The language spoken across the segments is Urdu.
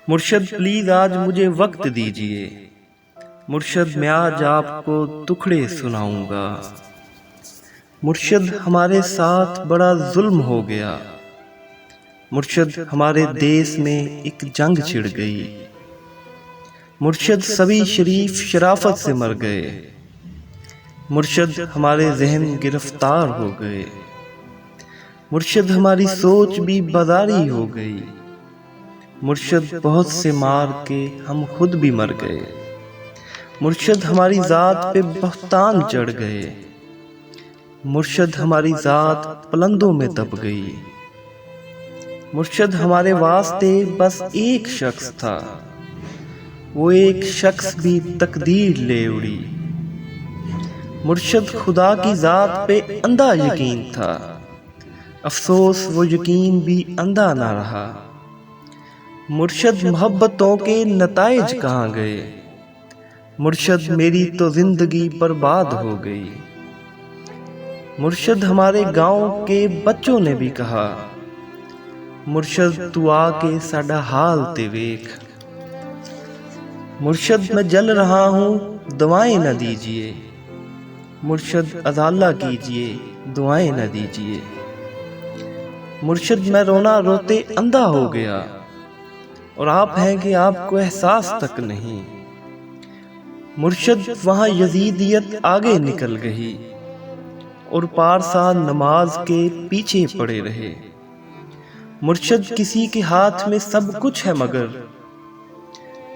مرشد پلیز آج مجھے وقت دیجیے، مرشد میں آج آپ کو ٹکڑے سناؤں گا۔ مرشد ہمارے ساتھ بڑا ظلم ہو گیا، مرشد ہمارے دیس میں ایک جنگ چھڑ گئی، مرشد سبھی شریف شرافت سے مر گئے، مرشد ہمارے ذہن گرفتار ہو گئے، مرشد ہماری سوچ بھی بازاری ہو گئی، مرشد بہت سے مار کے ہم خود بھی مر گئے، مرشد ہماری ذات پہ بہتان چڑھ گئے، مرشد ہماری ذات پلندوں میں دب گئی، مرشد ہمارے واسطے بس ایک شخص تھا، وہ ایک شخص بھی تقدیر لے اڑی، مرشد خدا کی ذات پہ اندھا یقین تھا، افسوس وہ یقین بھی اندھا نہ رہا، مرشد محبتوں کے نتائج کہاں گئے، مرشد میری تو زندگی برباد ہو گئی، مرشد ہمارے گاؤں کے بچوں نے بھی کہا، مرشد تو آ کے ساڈا حال تے ویکھ، مرشد میں جل رہا ہوں دعائیں نہ دیجیے، مرشد ازالہ کیجیے دعائیں نہ دیجیے، مرشد میں رونا روتے اندھا ہو گیا، اور آپ ہیں کہ آپ کو احساس تک نہیں، مرشد وہاں یزیدیت آگے نکل گئی، اور پارسا نماز کے پیچھے پڑے رہے، مرشد کسی کے ہاتھ میں سب کچھ ہے مگر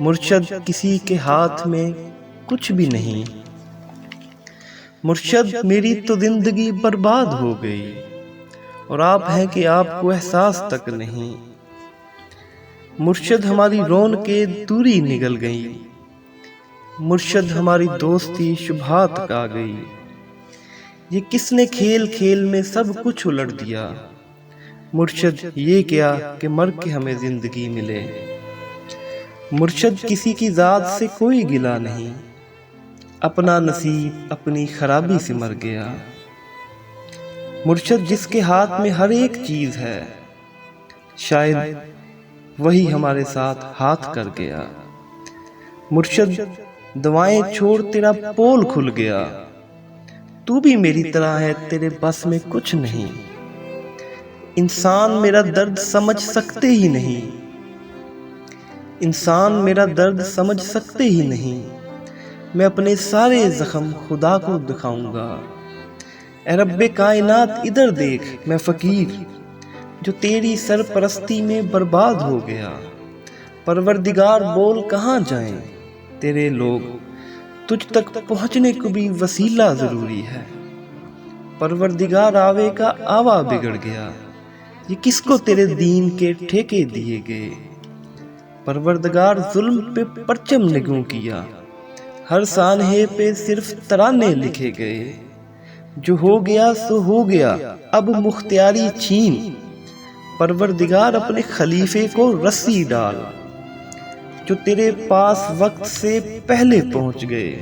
مرشد کسی کے ہاتھ میں کچھ بھی نہیں، مرشد میری تو زندگی برباد ہو گئی، اور آپ ہیں کہ آپ کو احساس تک نہیں، مرشد ہماری رونقیں دوری نگل گئی، مرشد ہماری دوستی شبہات کا گئی، یہ کس نے کھیل کھیل میں سب کچھ الٹ دیا، مرشد یہ کیا کہ مر کے ہمیں زندگی ملے، مرشد کسی کی ذات سے کوئی گلہ نہیں، اپنا نصیب اپنی خرابی سے مر گیا، مرشد جس کے ہاتھ میں ہر ایک چیز ہے، شاید وہی ہمارے ساتھ ہاتھ کر گیا، مرشد دعائیں چھوڑ تیرا پول کھل گیا، تو بھی میری طرح ہے تیرے بس میں کچھ نہیں، انسان میرا درد سمجھ سکتے ہی نہیں، انسان میرا درد سمجھ سکتے ہی نہیں، میں اپنے سارے زخم خدا کو دکھاؤں گا، اے رب کائنات ادھر دیکھ میں فقیر جو تیری سرپرستی میں برباد ہو گیا، پروردگار بول کہاں جائیں تیرے لوگ، تجھ تک پہنچنے کو بھی وسیلہ ضروری ہے، پروردگار آوے کا آوا بگڑ گیا، یہ کس کو تیرے دین کے ٹھیکے دیے گئے، پروردگار ظلم پہ پرچم نگوں کیا، ہر سانحے پہ صرف ترانے لکھے گئے، جو ہو گیا سو ہو گیا اب مختیاری چھین، پروردگار اپنے خلیفے کو رسی ڈال، جو تیرے پاس وقت سے پہلے پہنچ گئے،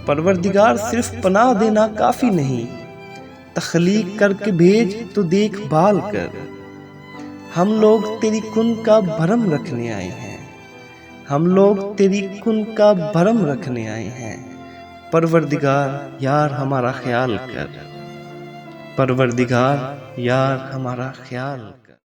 پروردگار صرف پناہ دینا کافی نہیں، تخلیق کر کے بھیج تو دیکھ بھال کر، ہم لوگ تیری کن کا بھرم رکھنے آئے ہیں، ہم لوگ تیری کن کا بھرم رکھنے آئے ہیں، پروردگار یار ہمارا خیال کر، پروردگار یار ہمارا خیال